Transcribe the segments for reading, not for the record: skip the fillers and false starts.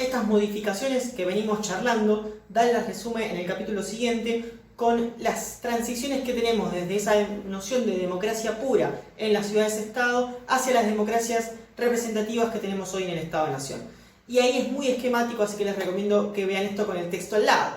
Estas modificaciones que venimos charlando, Dan las resume en el capítulo siguiente con las transiciones que tenemos desde esa noción de democracia pura en las ciudades-estado hacia las democracias representativas que tenemos hoy en el Estado-Nación. Y ahí es muy esquemático, así que les recomiendo que vean esto con el texto al lado.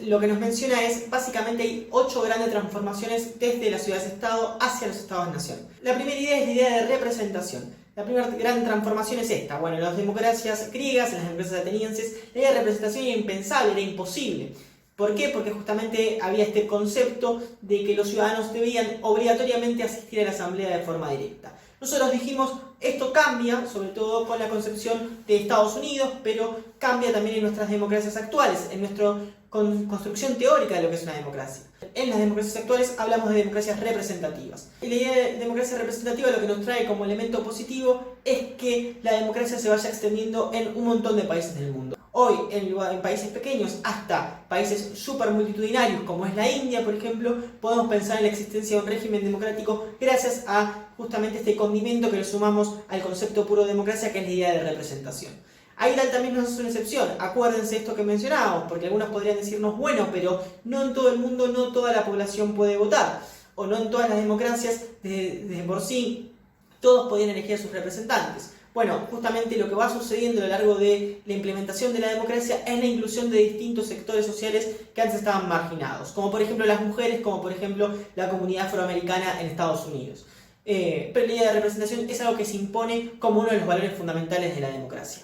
Lo que nos menciona es, básicamente hay 8 grandes transformaciones desde las ciudades-estado hacia los estados-nación. La primera idea es la idea de representación. La primera gran transformación es esta. Bueno, en las democracias griegas, en las democracias atenienses, la idea de representación era impensable, era imposible. ¿Por qué? Porque justamente había este concepto de que los ciudadanos debían obligatoriamente asistir a la asamblea de forma directa. Nosotros dijimos, esto cambia, sobre todo con la concepción de Estados Unidos, pero cambia también en nuestras democracias actuales, en nuestra construcción teórica de lo que es una democracia. En las democracias actuales hablamos de democracias representativas. Y la idea de democracia representativa lo que nos trae como elemento positivo es que la democracia se vaya extendiendo en un montón de países del mundo. Hoy, en países pequeños hasta países súper multitudinarios como es la India, por ejemplo, podemos pensar en la existencia de un régimen democrático gracias a justamente este condimento que le sumamos al concepto puro de democracia, que es la idea de representación. Aydal también nos hace una excepción. Acuérdense esto que mencionábamos, porque algunos podrían decirnos, bueno, pero no en todo el mundo, no toda la población puede votar, o no en todas las democracias, de por sí, todos podían elegir a sus representantes. Bueno, justamente lo que va sucediendo a lo largo de la implementación de la democracia es la inclusión de distintos sectores sociales que antes estaban marginados, como por ejemplo las mujeres, como por ejemplo la comunidad afroamericana en Estados Unidos. Pero la idea de representación es algo que se impone como uno de los valores fundamentales de la democracia.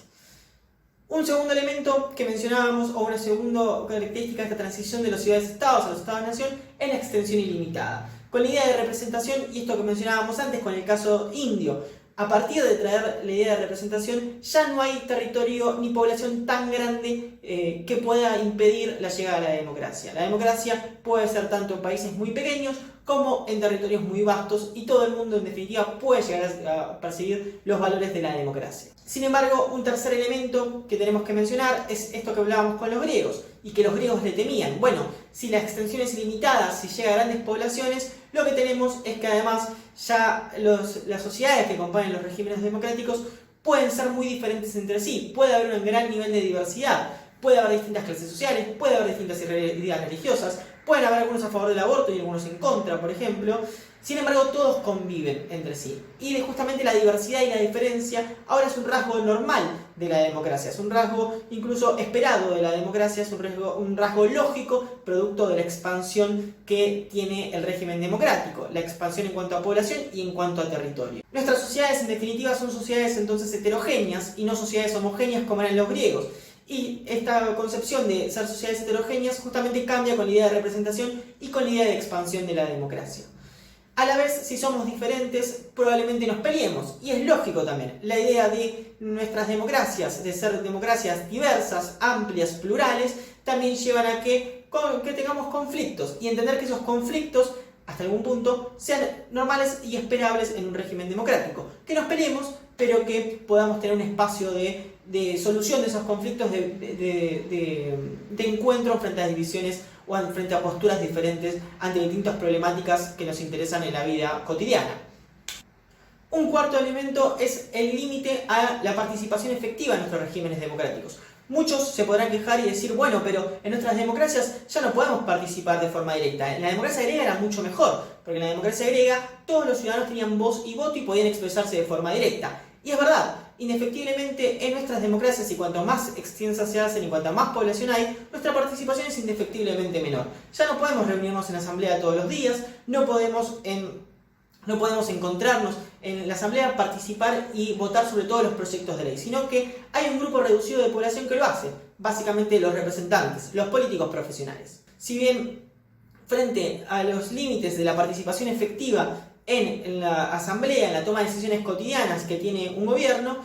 Un segundo elemento que mencionábamos, o una segunda característica de esta transición de los ciudades-estados a los estados-nación, es la extensión ilimitada. Con la idea de representación, y esto que mencionábamos antes con el caso indio, a partir de traer la idea de representación, ya no hay territorio ni población tan grande que pueda impedir la llegada a la democracia. La democracia puede ser tanto en países muy pequeños como en territorios muy vastos, y todo el mundo en definitiva puede llegar a perseguir los valores de la democracia. Sin embargo, un tercer elemento que tenemos que mencionar es esto que hablábamos con los griegos, y que los griegos le temían. Bueno, si la extensión es limitada, si llega a grandes poblaciones, lo que tenemos es que además ya las sociedades que componen los regímenes democráticos pueden ser muy diferentes entre sí, puede haber un gran nivel de diversidad, puede haber distintas clases sociales, puede haber distintas ideas religiosas, pueden haber algunos a favor del aborto y algunos en contra, por ejemplo. Sin embargo, todos conviven entre sí. Y justamente la diversidad y la diferencia ahora es un rasgo normal de la democracia, es un rasgo incluso esperado de la democracia, es un rasgo lógico, producto de la expansión que tiene el régimen democrático, la expansión en cuanto a población y en cuanto a territorio. Nuestras sociedades, en definitiva, son sociedades entonces heterogéneas y no sociedades homogéneas como eran los griegos. Y esta concepción de ser sociedades heterogéneas justamente cambia con la idea de representación y con la idea de expansión de la democracia. A la vez, si somos diferentes, probablemente nos peleemos, y es lógico también. La idea de nuestras democracias, de ser democracias diversas, amplias, plurales, también llevan a que tengamos conflictos, y entender que esos conflictos, hasta algún punto, sean normales y esperables en un régimen democrático. Que nos peleemos, pero que podamos tener un espacio de solución de esos conflictos, de encuentro frente a divisiones o frente a posturas diferentes ante distintas problemáticas que nos interesan en la vida cotidiana. Un cuarto elemento es el límite a la participación efectiva en nuestros regímenes democráticos. Muchos se podrán quejar y decir, bueno, pero en nuestras democracias ya no podemos participar de forma directa. En la democracia griega era mucho mejor, porque en la democracia griega todos los ciudadanos tenían voz y voto y podían expresarse de forma directa. Y es verdad, indefectiblemente en nuestras democracias, y cuanto más extensas se hacen y cuanta más población hay, nuestra participación es indefectiblemente menor. Ya no podemos reunirnos en asamblea todos los días, no podemos encontrarnos en la asamblea, participar y votar sobre todos los proyectos de ley, sino que hay un grupo reducido de población que lo hace, básicamente los representantes, los políticos profesionales. Si bien frente a los límites de la participación efectiva en la asamblea, en la toma de decisiones cotidianas que tiene un gobierno,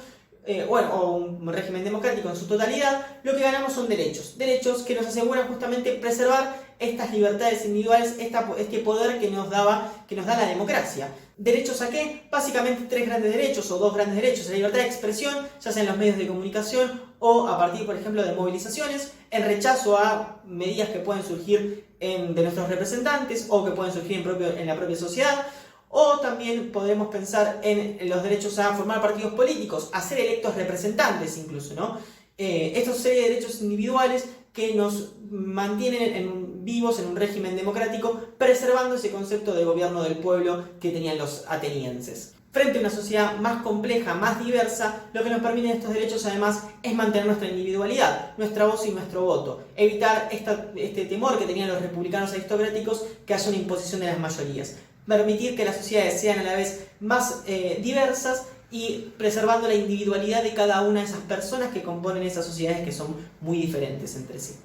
o un régimen democrático en su totalidad, lo que ganamos son derechos. Derechos que nos aseguran justamente preservar estas libertades individuales, este poder que nos da la democracia. ¿Derechos a qué? Básicamente 3 grandes derechos, o 2 grandes derechos. La libertad de expresión, ya sea en los medios de comunicación o a partir, por ejemplo, de movilizaciones, en rechazo a medidas que pueden surgir de nuestros representantes o que pueden surgir en la propia sociedad. O también podemos pensar en los derechos a formar partidos políticos, a ser electos representantes incluso, ¿no? Estos serie de derechos individuales que nos mantienen vivos en un régimen democrático, preservando ese concepto de gobierno del pueblo que tenían los atenienses. Frente a una sociedad más compleja, más diversa, lo que nos permiten estos derechos además es mantener nuestra individualidad, nuestra voz y nuestro voto, evitar este temor que tenían los republicanos aristocráticos que haya una imposición de las mayorías, permitir que las sociedades sean a la vez más diversas y preservando la individualidad de cada una de esas personas que componen esas sociedades que son muy diferentes entre sí.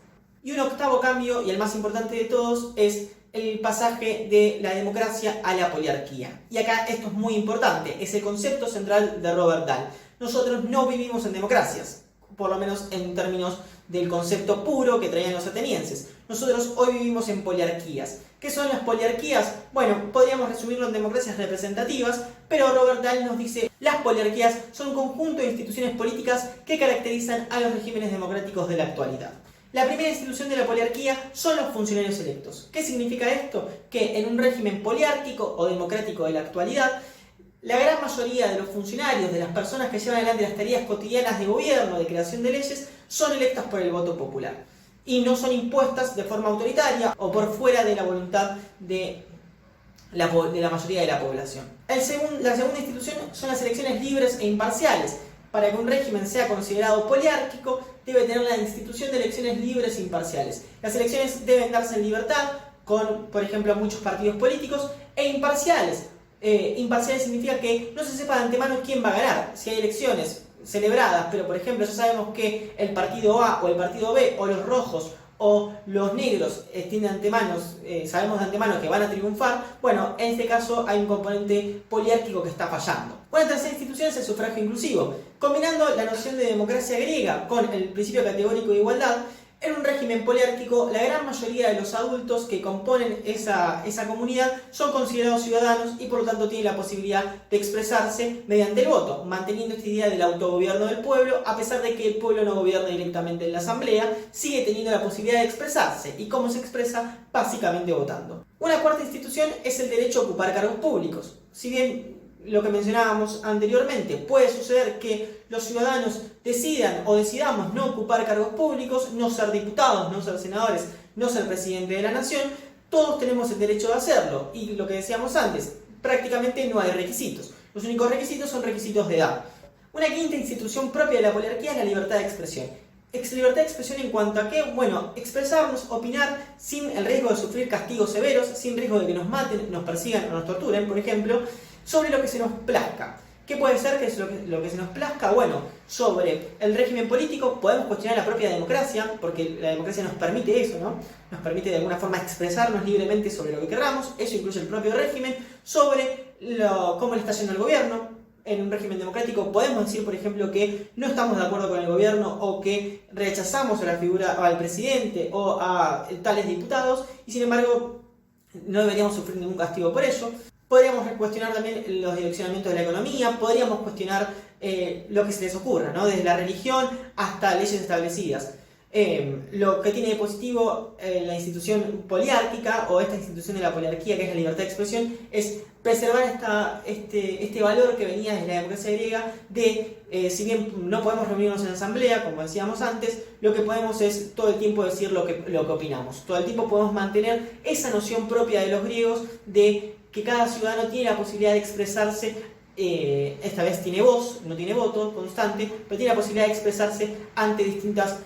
Y un octavo cambio, y el más importante de todos, es el pasaje de la democracia a la poliarquía. Y acá esto es muy importante, es el concepto central de Robert Dahl. Nosotros no vivimos en democracias, por lo menos en términos del concepto puro que traían los atenienses. Nosotros hoy vivimos en poliarquías. ¿Qué son las poliarquías? Bueno, podríamos resumirlo en democracias representativas, pero Robert Dahl nos dice: las poliarquías son un conjunto de instituciones políticas que caracterizan a los regímenes democráticos de la actualidad. La primera institución de la poliarquía son los funcionarios electos. ¿Qué significa esto? Que en un régimen poliárquico o democrático de la actualidad, la gran mayoría de los funcionarios, de las personas que llevan adelante las tareas cotidianas de gobierno, de creación de leyes, son electas por el voto popular y no son impuestas de forma autoritaria o por fuera de la voluntad de la mayoría de la población. La segunda institución son las elecciones libres e imparciales. Para que un régimen sea considerado poliárquico, debe tener la institución de elecciones libres e imparciales. Las elecciones deben darse en libertad, con, por ejemplo, muchos partidos políticos, e imparciales. Imparciales significa que no se sepa de antemano quién va a ganar. Si hay elecciones celebradas, pero por ejemplo ya sabemos que el partido A o el partido B, o los rojos o los negros sabemos de antemano que van a triunfar, bueno, en este caso hay un componente poliárquico que está fallando. Una tercera institución es el sufragio inclusivo. Combinando la noción de democracia griega con el principio categórico de igualdad, en un régimen poliárquico, la gran mayoría de los adultos que componen esa comunidad son considerados ciudadanos y por lo tanto tienen la posibilidad de expresarse mediante el voto, manteniendo esta idea del autogobierno del pueblo. A pesar de que el pueblo no gobierna directamente en la asamblea, sigue teniendo la posibilidad de expresarse. ¿Y cómo se expresa? Básicamente votando. Una cuarta institución es el derecho a ocupar cargos públicos. Si bien lo que mencionábamos anteriormente, puede suceder que los ciudadanos decidamos no ocupar cargos públicos, no ser diputados, no ser senadores, no ser presidente de la nación, todos tenemos el derecho de hacerlo. Y lo que decíamos antes, prácticamente no hay requisitos. Los únicos requisitos son requisitos de edad. Una quinta institución propia de la poliarquía es la libertad de expresión. Libertad de expresión en cuanto a que, expresarnos, opinar sin el riesgo de sufrir castigos severos, sin riesgo de que nos maten, nos persigan o nos torturen, por ejemplo, sobre lo que se nos plazca. ¿Qué puede ser que es lo que se nos plazca? Bueno, sobre el régimen político podemos cuestionar la propia democracia, porque la democracia nos permite eso, ¿no? Nos permite de alguna forma expresarnos libremente sobre lo que querramos, eso incluye el propio régimen, sobre cómo le está yendo el gobierno. En un régimen democrático podemos decir, por ejemplo, que no estamos de acuerdo con el gobierno o que rechazamos a la figura, o al presidente o a tales diputados, y sin embargo no deberíamos sufrir ningún castigo por ello. Podríamos cuestionar también los direccionamientos de la economía, podríamos cuestionar lo que se les ocurra, ¿no? Desde la religión hasta leyes establecidas. Lo que tiene de positivo la institución poliárquica o esta institución de la poliarquía, que es la libertad de expresión, es preservar este valor que venía desde la democracia griega de, si bien no podemos reunirnos en asamblea, como decíamos antes, lo que podemos es todo el tiempo decir lo que opinamos. Todo el tiempo podemos mantener esa noción propia de los griegos de que cada ciudadano tiene la posibilidad de expresarse, esta vez tiene voz, no tiene voto constante, pero tiene la posibilidad de expresarse ante distintas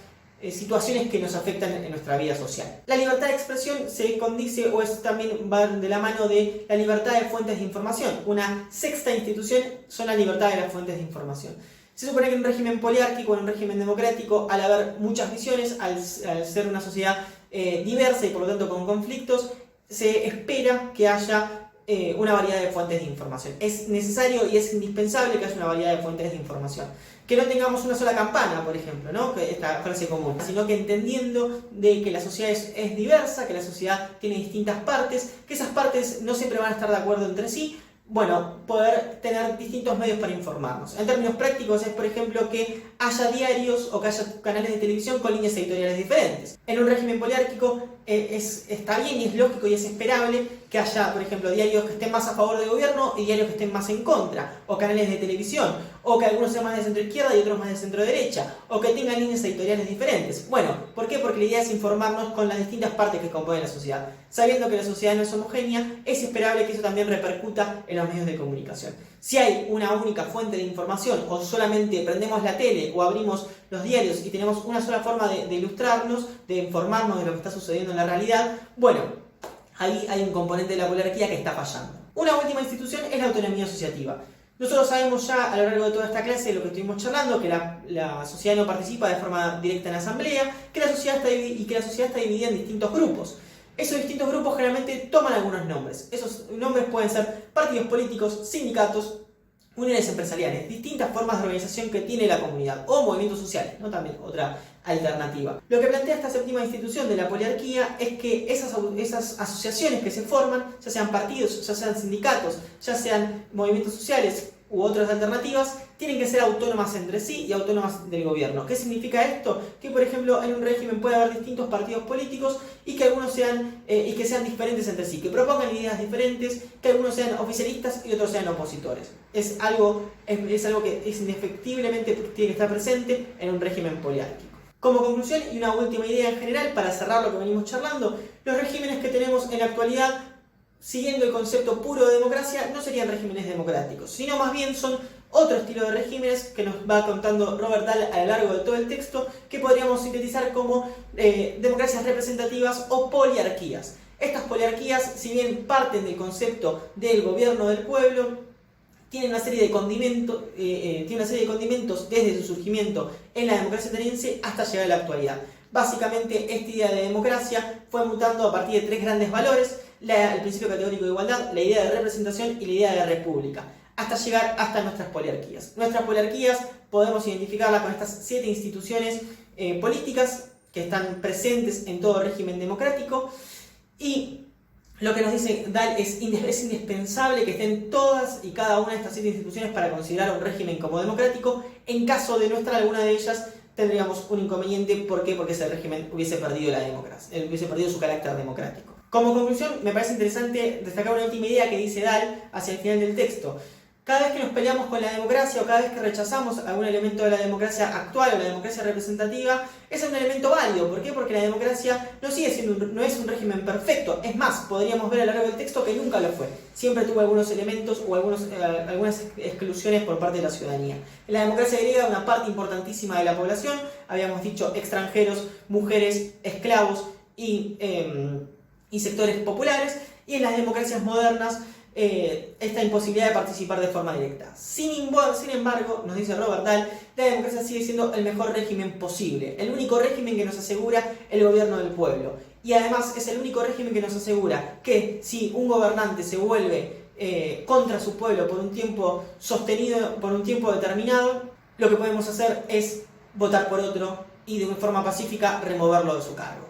situaciones que nos afectan en nuestra vida social. La libertad de expresión se condice también va de la mano de la libertad de fuentes de información. Una sexta institución son la libertad de las fuentes de información. Se supone que en un régimen poliárquico, en un régimen democrático, al haber muchas visiones, al ser una sociedad diversa y por lo tanto con conflictos, se espera que haya una variedad de fuentes de información. Es necesario y es indispensable que haya una variedad de fuentes de información. Que no tengamos una sola campana, por ejemplo, ¿no? Que esta frase común, sino que entendiendo de que la sociedad es diversa, que la sociedad tiene distintas partes, que esas partes no siempre van a estar de acuerdo entre sí, poder tener distintos medios para informarnos. En términos prácticos es, por ejemplo, que haya diarios o que haya canales de televisión con líneas editoriales diferentes. En un régimen poliárquico está bien y es lógico y es esperable que haya, por ejemplo, diarios que estén más a favor del gobierno y diarios que estén más en contra, o canales de televisión, o que algunos sean más de centro izquierda y otros más de centro derecha, o que tengan líneas editoriales diferentes. Bueno, ¿por qué? Porque la idea es informarnos con las distintas partes que componen la sociedad. Sabiendo que la sociedad no es homogénea, es esperable que eso también repercuta en los medios de comunicación. Si hay una única fuente de información, o solamente prendemos la tele o abrimos los diarios y tenemos una sola forma de ilustrarnos, de informarnos de lo que está sucediendo en la realidad, bueno, ahí hay un componente de la poliarquía que está fallando. Una última institución es la autonomía asociativa. Nosotros sabemos ya a lo largo de toda esta clase, lo que estuvimos charlando, que la sociedad no participa de forma directa en la asamblea, que la sociedad está dividida en distintos grupos. Esos distintos grupos generalmente toman algunos nombres. Esos nombres pueden ser partidos políticos, sindicatos, uniones empresariales, distintas formas de organización que tiene la comunidad, o movimientos sociales, ¿no? También otra alternativa. Lo que plantea esta séptima institución de la poliarquía es que esas asociaciones que se forman, ya sean partidos, ya sean sindicatos, ya sean movimientos sociales u otras alternativas, tienen que ser autónomas entre sí y autónomas del gobierno. ¿Qué significa esto? Que por ejemplo en un régimen puede haber distintos partidos políticos y que algunos sean diferentes entre sí, que propongan ideas diferentes, que algunos sean oficialistas y otros sean opositores. Es algo que es indefectiblemente tiene que estar presente en un régimen poliárquico. Como conclusión y una última idea en general para cerrar lo que venimos charlando, los regímenes que tenemos en la actualidad, siguiendo el concepto puro de democracia, no serían regímenes democráticos, sino más bien son otro estilo de regímenes que nos va contando Robert Dahl a lo largo de todo el texto, que podríamos sintetizar como democracias representativas o poliarquías. Estas poliarquías, si bien parten del concepto del gobierno del pueblo, tienen una serie de condimentos desde su surgimiento en la democracia ateniense hasta llegar a la actualidad. Básicamente, esta idea de democracia fue mutando a partir de tres grandes valores: el principio categórico de igualdad, la idea de representación y la idea de república, hasta llegar hasta nuestras poliarquías. Nuestras poliarquías podemos identificarlas con estas 7 instituciones políticas que están presentes en todo régimen democrático, y lo que nos dice Dahl es indispensable que estén todas y cada una de estas 7 instituciones para considerar un régimen como democrático. En caso de no estar alguna de ellas, tendríamos un inconveniente. ¿Por qué? Porque ese régimen hubiese perdido la democracia, hubiese perdido su carácter democrático. Como conclusión, me parece interesante destacar una última idea que dice Dahl hacia el final del texto. Cada vez que nos peleamos con la democracia o cada vez que rechazamos algún elemento de la democracia actual o la democracia representativa, ese es un elemento válido. ¿Por qué? Porque la democracia no es un régimen perfecto. Es más, podríamos ver a lo largo del texto que nunca lo fue. Siempre tuvo algunos elementos o algunas exclusiones por parte de la ciudadanía. En la democracia griega, una parte importantísima de la población, habíamos dicho extranjeros, mujeres, esclavos y sectores populares, y en las democracias modernas esta imposibilidad de participar de forma directa. Sin embargo, nos dice Robert Dahl, la democracia sigue siendo el mejor régimen posible, el único régimen que nos asegura el gobierno del pueblo, y además es el único régimen que nos asegura que si un gobernante se vuelve contra su pueblo por un tiempo sostenido, por un tiempo determinado, lo que podemos hacer es votar por otro y de forma pacífica removerlo de su cargo.